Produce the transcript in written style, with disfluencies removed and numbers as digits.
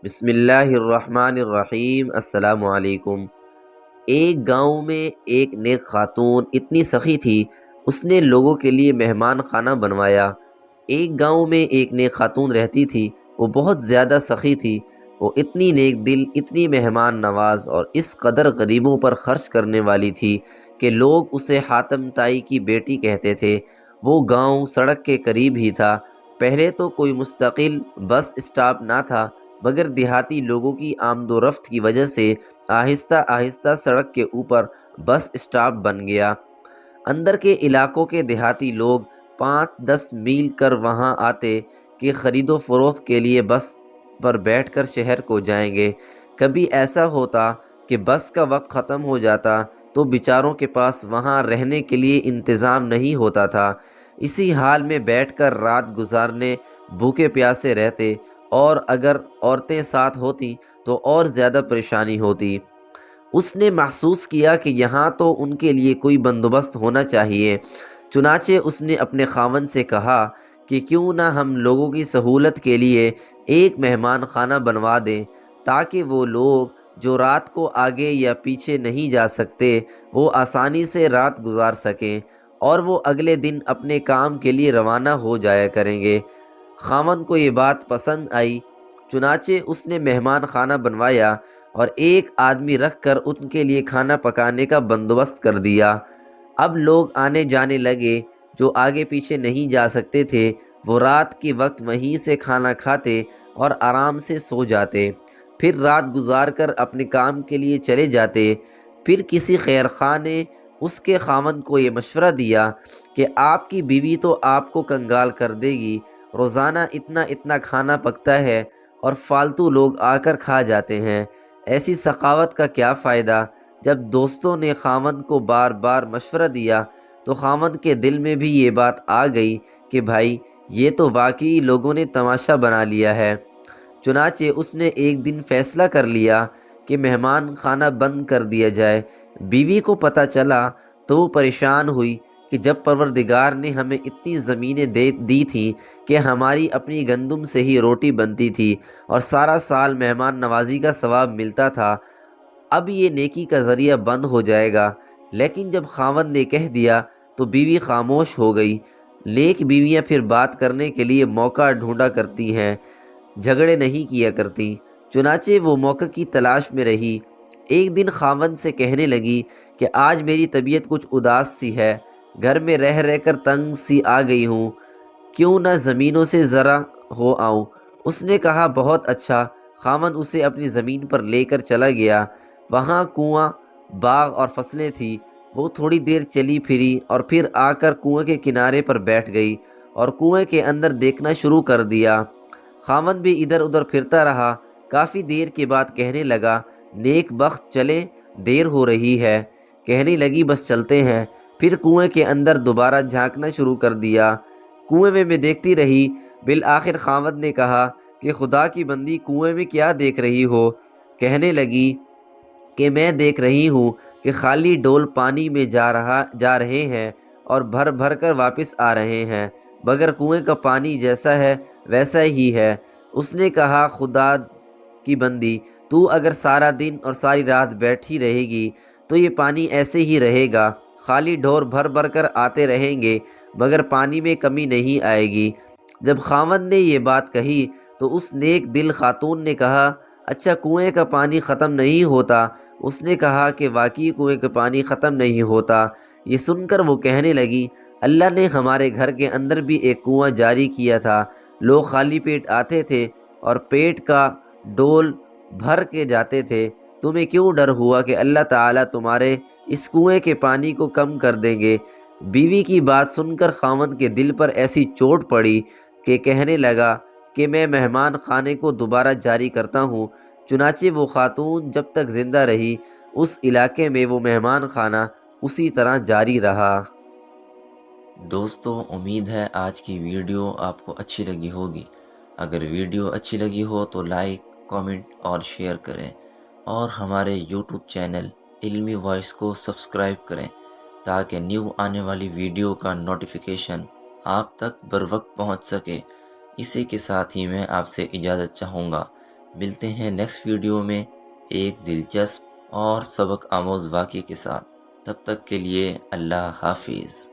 بسم اللہ الرحمن الرحیم۔ السلام علیکم۔ ایک گاؤں میں ایک نیک خاتون اتنی سخی تھی، اس نے لوگوں کے لیے مہمان خانہ بنوایا۔ ایک گاؤں میں ایک نیک خاتون رہتی تھی، وہ بہت زیادہ سخی تھی۔ وہ اتنی نیک دل، اتنی مہمان نواز اور اس قدر غریبوں پر خرچ کرنے والی تھی کہ لوگ اسے حاتم تائی کی بیٹی کہتے تھے۔ وہ گاؤں سڑک کے قریب ہی تھا۔ پہلے تو کوئی مستقل بس اسٹاپ نہ تھا، مگر دیہاتی لوگوں کی آمد و رفت کی وجہ سے آہستہ آہستہ سڑک کے اوپر بس اسٹاپ بن گیا۔ اندر کے علاقوں کے دیہاتی لوگ 5-10 میل کر وہاں آتے کہ خرید و فروخت کے لیے بس پر بیٹھ کر شہر کو جائیں گے۔ کبھی ایسا ہوتا کہ بس کا وقت ختم ہو جاتا تو بیچاروں کے پاس وہاں رہنے کے لیے انتظام نہیں ہوتا تھا۔ اسی حال میں بیٹھ کر رات گزارنے، بھوکے پیاسے رہتے، اور اگر عورتیں ساتھ ہوتی تو اور زیادہ پریشانی ہوتی۔ اس نے محسوس کیا کہ یہاں تو ان کے لیے کوئی بندوبست ہونا چاہیے۔ چنانچہ اس نے اپنے خاوند سے کہا کہ کیوں نہ ہم لوگوں کی سہولت کے لیے ایک مہمان خانہ بنوا دیں، تاکہ وہ لوگ جو رات کو آگے یا پیچھے نہیں جا سکتے وہ آسانی سے رات گزار سکیں، اور وہ اگلے دن اپنے کام کے لیے روانہ ہو جایا کریں گے۔ خاوند کو یہ بات پسند آئی، چنانچہ اس نے مہمان خانہ بنوایا اور ایک آدمی رکھ کر ان کے لیے کھانا پکانے کا بندوبست کر دیا۔ اب لوگ آنے جانے لگے۔ جو آگے پیچھے نہیں جا سکتے تھے وہ رات کے وقت وہیں سے کھانا کھاتے اور آرام سے سو جاتے، پھر رات گزار کر اپنے کام کے لیے چلے جاتے۔ پھر کسی خیر خواہ نے اس کے خاوند کو یہ مشورہ دیا کہ آپ کی بیوی تو آپ کو کنگال کر دے گی، روزانہ اتنا اتنا کھانا پکتا ہے اور فالتو لوگ آ کر کھا جاتے ہیں، ایسی سخاوت کا کیا فائدہ؟ جب دوستوں نے خاوند کو بار بار مشورہ دیا تو خاوند کے دل میں بھی یہ بات آ گئی کہ بھائی یہ تو واقعی لوگوں نے تماشا بنا لیا ہے۔ چنانچہ اس نے ایک دن فیصلہ کر لیا کہ مہمان خانہ بند کر دیا جائے۔ بیوی کو پتہ چلا تو وہ پریشان ہوئی کہ جب پروردگار نے ہمیں اتنی زمینیں دی تھیں کہ ہماری اپنی گندم سے ہی روٹی بنتی تھی اور سارا سال مہمان نوازی کا ثواب ملتا تھا، اب یہ نیکی کا ذریعہ بند ہو جائے گا۔ لیکن جب خاوند نے کہہ دیا تو بیوی خاموش ہو گئی۔ نیک بیویاں پھر بات کرنے کے لیے موقع ڈھونڈا کرتی ہیں، جھگڑے نہیں کیا کرتی۔ چنانچہ وہ موقع کی تلاش میں رہی۔ ایک دن خاوند سے کہنے لگی کہ آج میری طبیعت کچھ اداس سی ہے، گھر میں رہ رہ کر تنگ سی آ گئی ہوں، کیوں نہ زمینوں سے ذرا ہو آؤں۔ اس نے کہا بہت اچھا۔ خاوند اسے اپنی زمین پر لے کر چلا گیا۔ وہاں کنواں، باغ اور فصلیں تھیں۔ وہ تھوڑی دیر چلی پھری اور پھر آ کر کنویں کے کنارے پر بیٹھ گئی اور کنویں کے اندر دیکھنا شروع کر دیا۔ خاوند بھی ادھر ادھر پھرتا رہا۔ کافی دیر کے بعد کہنے لگا نیک بخت چلے، دیر ہو رہی ہے۔ کہنے لگی بس چلتے ہیں۔ پھر کنویں کے اندر دوبارہ جھانکنا شروع کر دیا۔ کنویں میں دیکھتی رہی۔ بالآخر خاوند نے کہا کہ خدا کی بندی کنویں میں کیا دیکھ رہی ہو؟ کہنے لگی کہ میں دیکھ رہی ہوں کہ خالی ڈول پانی میں جا رہے ہیں اور بھر بھر کر واپس آ رہے ہیں، مگر کنویں کا پانی جیسا ہے ویسا ہی ہے۔ اس نے کہا خدا کی بندی، تو اگر سارا دن اور ساری رات بیٹھی رہے گی تو یہ پانی ایسے ہی رہے گا، خالی ڈھور بھر بھر کر آتے رہیں گے مگر پانی میں کمی نہیں آئے گی۔ جب خاوند نے یہ بات کہی تو اس نیک دل خاتون نے کہا اچھا کنویں کا پانی ختم نہیں ہوتا؟ اس نے کہا کہ واقعی کنویں کا پانی ختم نہیں ہوتا۔ یہ سن کر وہ کہنے لگی اللہ نے ہمارے گھر کے اندر بھی ایک کنواں جاری کیا تھا، لوگ خالی پیٹ آتے تھے اور پیٹ کا ڈول بھر کے جاتے تھے، تمہیں کیوں ڈر ہوا کہ اللہ تعالیٰ تمہارے اس کنویں کے پانی کو کم کر دیں گے؟ بیوی کی بات سن کر خاوند کے دل پر ایسی چوٹ پڑی کہ کہنے لگا کہ میں مہمان خانے کو دوبارہ جاری کرتا ہوں۔ چنانچہ وہ خاتون جب تک زندہ رہی اس علاقے میں وہ مہمان خانہ اسی طرح جاری رہا۔ دوستو، امید ہے آج کی ویڈیو آپ کو اچھی لگی ہوگی۔ اگر ویڈیو اچھی لگی ہو تو لائک، کامنٹ اور شیئر کریں، اور ہمارے یوٹیوب چینل علمی وائس کو سبسکرائب کریں تاکہ نیو آنے والی ویڈیو کا نوٹیفیکیشن آپ تک بر وقت پہنچ سکے۔ اسی کے ساتھ ہی میں آپ سے اجازت چاہوں گا۔ ملتے ہیں نیکسٹ ویڈیو میں ایک دلچسپ اور سبق آموز واقعے کے ساتھ۔ تب تک کے لیے اللہ حافظ۔